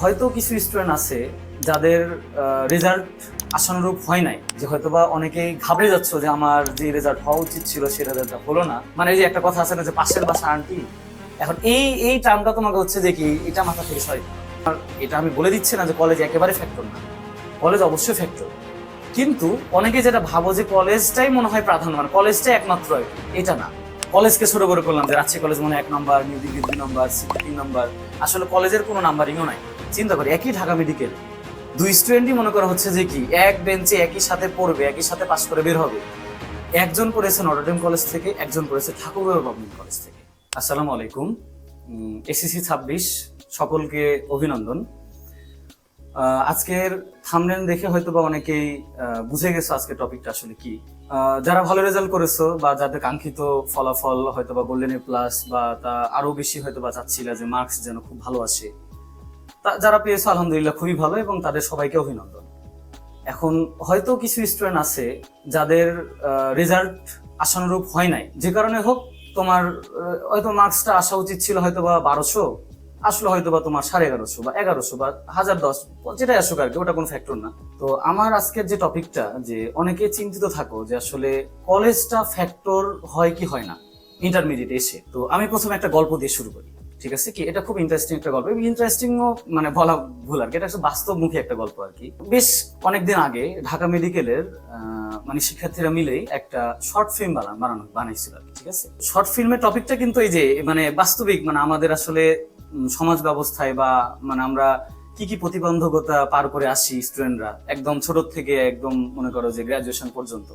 হয়তো কিছু স্টুডেন্ট আছে যাদের রেজাল্ট আশানুরূপ হয় নাই, যে হয়তোবা অনেকেই ঘাবড়ে যাচ্ছ যে আমার যে রেজাল্ট হওয়া উচিত ছিল সে রেজাল্টটা হলো না। মানে এই যে একটা কথা আছে না যে পাশের বাসা আন্টি, এখন এই টার্মটা তোমাকে হচ্ছে যে কি এটা মাথা থেকে সরাই। আর এটা আমি বলে দিচ্ছি না যে কলেজ একেবারে ফ্যাক্টর না, কলেজ অবশ্যই ফ্যাক্টর, কিন্তু অনেকে যেটা ভাবো যে কলেজটাই মনে হয় প্রাধান্য, মানে কলেজটাই একমাত্র, এটা না। কলেজকে ছোট করে করলাম যে রাজশাহী কলেজ মনে হয় 1 নম্বর, নিউ ডিগ্রি 2 নম্বর, সিটি 3 নম্বর। আসলে কলেজের কোনো নাম্বারিংও নাই। চিন্তা করি একই ঢাকা মেডিকেল, দুই স্টুডেন্টই মনে করা হচ্ছে যে কি এক বেঞ্চে একই সাথে পড়বে, একই সাথে পাশ করে বের হবে। একজন পড়েছে নটরডেম কলেজ থেকে, একজন পড়েছে ঠাকুরগাঁও গভর্নমেন্ট কলেজ থেকে। আসসালামু আলাইকুম। এসএসসি 26 সকলকে অভিনন্দন। আজকের থাম্বনেল দেখে হয়তো বা অনেকেই বুঝে গেছো আজকের টপিকটা আসলে কি। যারা ভালো রেজাল্ট করেছো বা যাদের কাঙ্ক্ষিত ফলাফল হয়তো বা গোল্ডেন এ প্লাস বা তা আরো বেশি হয়তো বা চাচ্ছিল যে মার্কস যেন খুব ভালো আসে, যারা পেয়েছো আলহামদুলিল্লাহ খুবই ভালো এবং তাদের সবাইকে অভিনন্দন। এখন হয়তো কিছু স্টুডেন্ট আছে যাদের রেজাল্ট আশানুরূপ হয় নাই, যে কারণে হোক তোমার হয়তো মার্কসটা আসা উচিত ছিল হয়তো বা 1200, আসলে হয়তো বা তোমার 1150 বা 1100 বা 1010, যেটাই আসুক আর কি, ওটা কোনো ফ্যাক্টর না। তো আমার আজকের যে টপিকটা, যে অনেকে চিন্তিত থাকো যে আসলে কলেজটা ফ্যাক্টর হয় কি হয় না ইন্টারমিডিয়েট এসে। তো আমি প্রথমে একটা গল্প দিয়ে শুরু করি, ঠিক আছে কি? এটা খুব ইন্টারেস্টিং একটা গল্প, ইন্টারেস্টিংও মানে বলা ভুল আর কি, এটা একটা বাস্তবমুখী একটা গল্প আর কি। বেশ অনেকদিন আগে ঢাকা মেডিকেলের মানে শিক্ষার্থীরা মিলেই একটা শর্ট ফিল্ম বানাইছিল আর কি, ঠিক আছে? শর্ট ফিল্মের টপিকটা কিন্তু এই যে মানে বাস্তবিক, মানে আমাদের আসলে সমাজ ব্যবস্থায় বা মানে আমরা কি কি প্রতিবন্ধকতা পার করে আসি স্টুডেন্টরা একদম ছোট থেকে একদম মনে করো যে গ্রাজুয়েশন পর্যন্ত,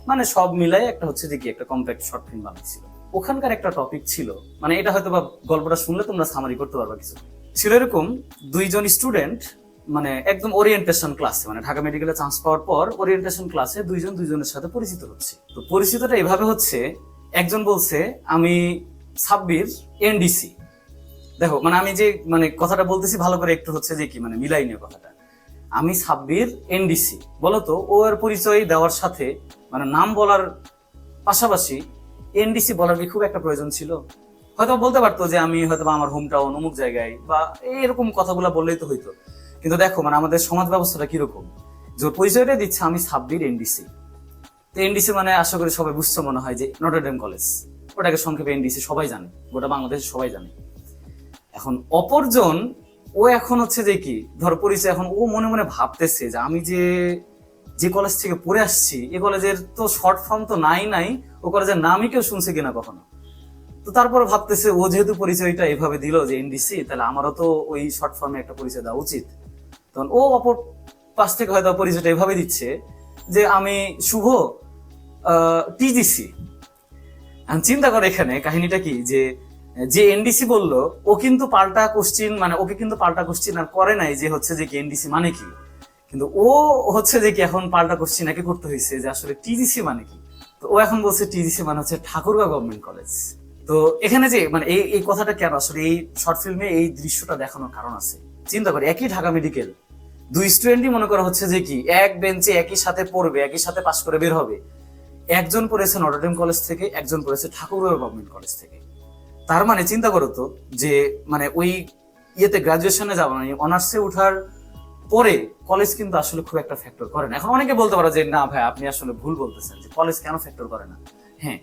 মানে সব মিলাই একটা হচ্ছে যে কি একটা কম্প্যাক্ট শর্ট ফিল্ম বানাইছিল। ওখানকার একটা টপিক ছিল, মানে এটা হয়তো বা গল্পটা শুনলে তোমরা সামারি করতে পারবা কিছু। ছিল এরকম, দুইজন স্টুডেন্ট মানে একদম ওরিয়েন্টেশন ক্লাসে, মানে ঢাকা মেডিকেলে চান্স পাওয়ার পর ওরিয়েন্টেশন ক্লাসে দুইজন দুইজনের সাথে পরিচিত হচ্ছে। তো পরিচিতটা এভাবে হচ্ছে, একজন বলছে আমি সাব্বির এনডিসি। দেখো মানে আমি যে মানে কথাটা বলতেছি ভালো করে একটু হচ্ছে যে কি মানে মিলাই নিয়ে কথাটা, আমি সাব্বির এনডিসি বলতো ও এর পরিচয় দেওয়ার সাথে মানে নাম বলার পাশাপাশি এনডিসি বলার কি খুব একটা প্রয়োজন ছিল? হয়তো বলতে পারতো যে আমি হয়তো আমার হোম টাউন অমুক জায়গায় বা এরকম কথাগুলো বললেই তো হইতো। কিন্তু দেখো মানে আমাদের সমাজ ব্যবস্থাটা কিরকম, যে পরিচয়টা দিচ্ছে আমি সাব্বির এনডিসি। তো এনডিসি মানে আশা করি সবাই বুঝছে মনে হয় যে নটরডেম কলেজ, ওটাকে সংক্ষেপে এনডিসি সবাই জানে, গোটা বাংলাদেশ সবাই জানে। এখন অপরজন ও এখন হচ্ছে যে কি ধর পরিচয়, এখন ও মনে মনে ভাবতেছে যে আমি যে যে কলেজ থেকে পড়ে আসছি এ কলেজের তো শর্ট ফর্ম তো নাই, ও কলেজের নামই কেউ শুনছে কিনা কখনো। তো তারপর ভাবতেছে ও যেহেতু পরিচয়টা এভাবে দিল যে এনডিসি, তাহলে আমারও তো ওই শর্ট ফর্মে একটা পরিচয় দেওয়া উচিত। তখন ও অপর পাশ থেকে হয়তো পরিচয়টা এভাবে দিচ্ছে যে আমি শুভ টিজিসি। চিন্তা করে এখানে কাহিনীটা কি, যে যে এনডিসি বললো ও কিন্তু পাল্টা কোশ্চিন, মানে ওকে কিন্তু পাল্টা কোশ্চিন আর করে নাই যে হচ্ছে যে কি এনডিসি মানে কি, কিন্তু ও হচ্ছে যে কি এখন পাল্টা কোশ্চিন একে করতে হয়েছে যে আসলে টিজিসি মানে কি। তো ও এখন বলছে টিজিসি মানে হচ্ছে ঠাকুরগাঁও গভর্নমেন্ট কলেজ। তো এখানে যে মানে এই কথাটা কেন আসলে এই শর্ট ফিল্মে এই দৃশ্যটা দেখানোর কারণ আছে। চিন্তা করি একই ঢাকা মেডিকেল, দুই স্টুডেন্টই মনে করা হচ্ছে যে কি এক বেঞ্চে একই সাথে পড়বে, একই সাথে পাশ করে বের হবে। একজন পড়েছে নটরডেম কলেজ থেকে, একজন পড়েছে ঠাকুরগাঁও গভর্নমেন্ট কলেজ থেকে। তার মানে চিন্তা করো তো যে মানে ওই ইয়েতে গ্রাজুয়েশনে যাওয়া মানে অনার্সে ওঠার পরে কলেজ কিন্তু আসলে খুব একটা ফ্যাক্টর করে না। এখন অনেকে বলতে পারো যে না ভাই আপনি আসলে ভুল বলতেছেন, যে কলেজ কেন ফ্যাক্টর করে না। হ্যাঁ,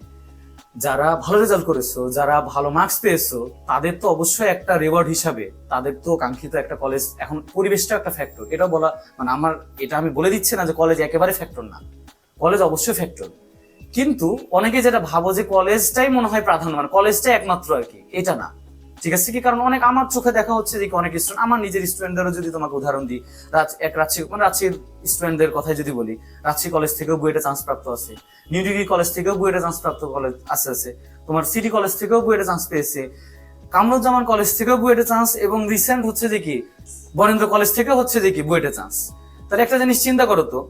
যারা ভালো রেজাল্ট করেছো, যারা ভালো মার্কস পেয়েছো, তাদের তো অবশ্যই একটা রিওয়ার্ড হিসাবে তাদের তো কাঙ্ক্ষিত একটা কলেজ, এখন পরিবেশটা একটা ফ্যাক্টর, এটা বলা মানে এটা আমি বলে দিচ্ছি না যে কলেজ একেবারে ফ্যাক্টর না, কলেজ অবশ্যই ফ্যাক্টর, কিন্তু অনেকে যেটা ভাবো যে কলেজটাই মনে হয় প্রাধান্য, মানে কলেজটাই একমাত্র আর কি, এটা না। ঠিক আছে কি? কারণ অনেক আমার চোখে দেখা হচ্ছে যে অনেক স্টুডেন্ট, আমার নিজের স্টুডেন্টদেরও যদি তোমাকে উদাহরণ দিই, রাজশাহীর স্টুডেন্টদের কথাই যদি বলি, রাজশাহী কলেজ থেকেও বুয়েটে চান্স প্রাপ্ত আছে, নিউ ডিগ্রি কলেজ থেকেও বুয়েটে চান্স প্রাপ্ত কলেজ আছে, তোমার সিটি কলেজ থেকেও বুয়েটে চান্স পেয়েছে, কামরুজ্জামান কলেজ থেকেও বুয়েটে চান্স, এবং রিসেন্ট হচ্ছে যে কি বরেন্দ্র কলেজ থেকেও হচ্ছে যে কি বুয়েটে চান্স। তাহলে একটা জিনিস চিন্তা করো তো,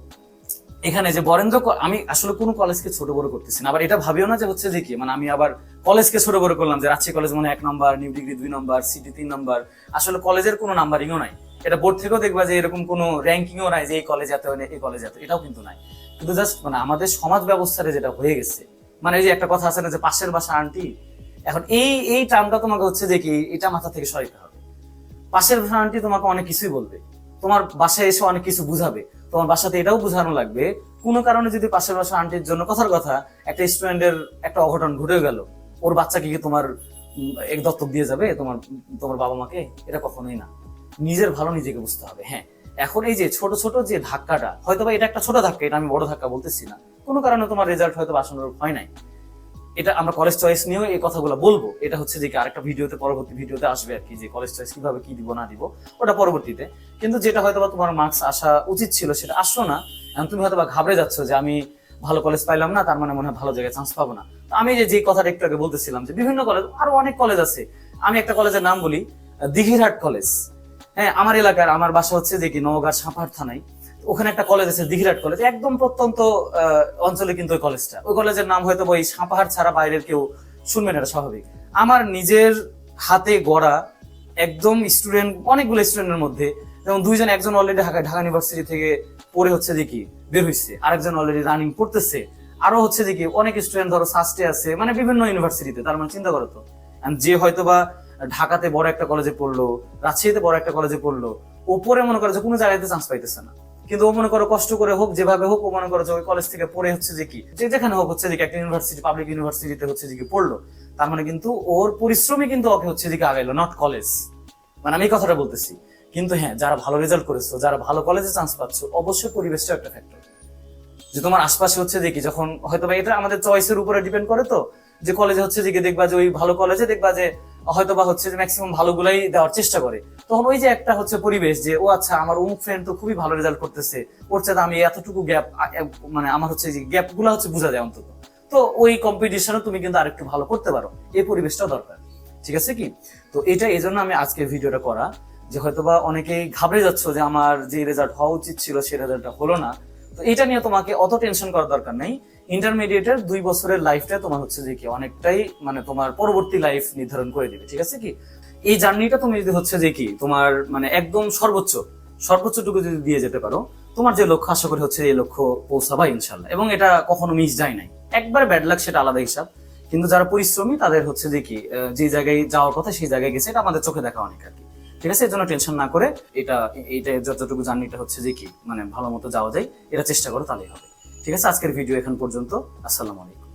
এখানে যে বরেন্দ্র, আমি আসলে কোনো কলেজকে ছোট বড় করতেছি না, আবার এটা ভাবিও না যে হচ্ছে যে কি মানে আমি আবার কলেজকে ছোট বড় করলাম যে রাজশাহী কলেজ মনে 1 নম্বর, নিউ ডিগ্রি 2 নম্বর, সিটি 3 নম্বর। আসলে কলেজের কোনো নাম্বারিংও নাই, এটা বোর্ড থেকেও দেখবা যে এরকম কোনো র্যাঙ্কিংও নাই যে এই কলেজ এত এই কলেজ এত, এটাও কিন্তু নাই। কিন্তু জাস্ট মানে আমাদের সমাজ ব্যবস্থায় যেটা হয়ে গেছে, মানে এই যে একটা কথা আছে না যে পাশের বাসা আন্টি, এখন এই টার্মটা তোমাকে হচ্ছে যে কি এটা মাথা থেকে সরাইতে হবে। পাশের বাসার আন্টি তোমাকে অনেক কিছুই বলবে, তোমার বাসায় এসে অনেক কিছু বুঝাবে, তোমার বাসাতে এটাও বোঝানো লাগবে কোনো কারণে যদি পাশের বাসার আন্টির জন্য কথার কথা একটা স্টুডেন্টের একটা অঘটন ঘটে গেল, ওর বাচ্চাকে কি তোমার এক দত্তক দিয়ে যাবে তোমার তোমার বাবা মাকে? এটা কখনোই না। নিজের ভালো নিজেকে বুঝতে হবে। হ্যাঁ, এখন এই যে ছোট ছোট যে ধাক্কাটা, হয়তোবা এটা একটা ছোট ধাক্কা, এটা আমি বড় ধাক্কা বলতেছি না, কোনো কারণে তোমার রেজাল্ট হয়তো আশানুরূপ হয় নাই, এটা আমরা কলেজ চয়েস নিয়েও এই কথাগুলো বলবো। এটা হচ্ছে যে আরেকটা ভিডিওতে, পরবর্তী ভিডিওতে আসবে আর কি, যে কলেজ চয়েস কিভাবে কি দিব না দিব ওটা পরবর্তীতে। কিন্তু যেটা হয়তো তোমার মার্কস আসা উচিত ছিল সেটা আসলো না, এখন তুমি হয়তো ঘাবড়ে যাচ্ছ যে আমি ভালো কলেজ পাইলাম না, তার মানে মনে হয় ভালো জায়গায় চান্স পাবো না। তো আমি যে কথাটা একটু আগে বলতেছিলাম যে বিভিন্ন কলেজ, আরো অনেক কলেজ আছে। আমি একটা কলেজের নাম বলি, দিঘিরহাট কলেজ। হ্যাঁ, আমার এলাকার, আমার বাসা হচ্ছে যে কি নওগাঁ সাপাহার থানায়, ওখানে একটা কলেজ আছে দিঘিরহাট কলেজ, একদম প্রত্যন্ত অঞ্চলে কিন্তু ওই কলেজটা। ওই কলেজের নাম হয়তো ওই সাপাহার ছাড়া বাইরের কেউ শুনবেন, এটা স্বাভাবিক। আমার নিজের হাতে গড়া একদম স্টুডেন্ট, অনেকগুলো স্টুডেন্টের মধ্যে যেমন দুইজন, একজন অলরেডি ঢাকা ইউনিভার্সিটি থেকে পড়ে হচ্ছে যে কি বের হয়েছে, আরেকজন অলরেডি রানিং করতেছে, আরো হচ্ছে যে কি অনেক স্টুডেন্ট ধরো সাস্টে আছে, মানে বিভিন্ন ইউনিভার্সিটিতে। তার মানে চিন্তা করো তো, যে হয়তো বা ঢাকাতে বড় একটা কলেজে পড়লো, রাজশাহীতে বড় একটা কলেজে পড়লো, ওপরে মনে করো যে কোনো জায়গাতে চান্স পাইতেছে না, কিন্তু ও মনে করো কষ্ট করে হোক, যেভাবে হোক, ও মনে করো যে ওই কলেজ থেকে পড়ে হচ্ছে যে কি, যে যেখানে হোক হচ্ছে যে একটা ইউনিভার্সিটি, পাবলিক ইউনিভার্সিটিতে হচ্ছে যে কি পড়লো। তার মানে কিন্তু ওর পরিশ্রমই কিন্তু ওকে হচ্ছে যে কি আগাইলো, নট কলেজ। মানে আমি এই কথাটা বলতেছি। কিন্তু হ্যাঁ, যারা ভালো রেজাল্ট করেছো, যারা ভালো কলেজে চান্স পাচ্ছ, অবশ্যই পরিবেশটা একটা ফ্যাক্টর। যে তোমার আশপাশে হচ্ছে যে কি, যখন হয়তো বা এটা আমাদের চয়েসের উপরে ডিপেন্ড করে, তো যে কলেজে হচ্ছে যে কি দেখবা যে ওই ভালো কলেজে দেখবা যে হয়তো বা হচ্ছে যে ম্যাক্সিমাম ভালোগুলাই দেওয়ার চেষ্টা করে, তখন ওই যে একটা হচ্ছে পরিবেশ যে ও আচ্ছা, আমার অমুক ফ্রেন্ড তো খুবই ভালো রেজাল্ট করতেছে, ওর চাইতে আমি এতটুকু গ্যাপ, মানে আমার হচ্ছে যে গ্যাপ গুলা হচ্ছে বোঝা যায় অন্তত, তো ওই কম্পিটিশনে তুমি কিন্তু আরেকটু ভালো করতে পারো, এই পরিবেশটাও দরকার। ঠিক আছে কি? তো এটা এই জন্য আমি আজকে ভিডিওটা করা, যে হয়তোবা অনেকেই ঘাবড়ে যাচ্ছ যে আমার যে রেজাল্ট হওয়া উচিত ছিল সেই রেজাল্টটা হলো না। তো এটা নিয়ে তোমাকে অত টেনশন করার দরকার নেই। ইন্টারমিডিয়েটের 2 বছরের লাইফটা তোমার হচ্ছে যে কি অনেকটাই, মানে তোমার পরবর্তী লাইফ নির্ধারণ করে দিবে। ঠিক আছে কি? এই জার্নিটা তুমি যদি হচ্ছে যে কি তোমার মানে একদম সর্বোচ্চটুকু যদি দিয়ে যেতে পারো, তোমার যে লক্ষ্য, আশা করি হচ্ছে এই লক্ষ্য পৌঁছাবা ইনশাল্লাহ। এবং এটা কখনো মিস যায় নাই, একবার ব্যাড লাক সেটা আলাদা হিসাব, কিন্তু যারা পরিশ্রমী তাদের হচ্ছে যে কি যে জায়গায় যাওয়ার কথা সেই জায়গায় গেছে, এটা আমাদের চোখে দেখা অনেক আর কি। ঠিক আছে, এর জন্য টেনশন না করে এইটা যতটুকু জার্নিটা হচ্ছে যে কি মানে ভালো মতো যাওয়া যায়, এটা চেষ্টা করো, তাহলেই হবে। ঠিক আছে, আজকের ভিডিও এখন পর্যন্ত। আসসালামু আলাইকুম।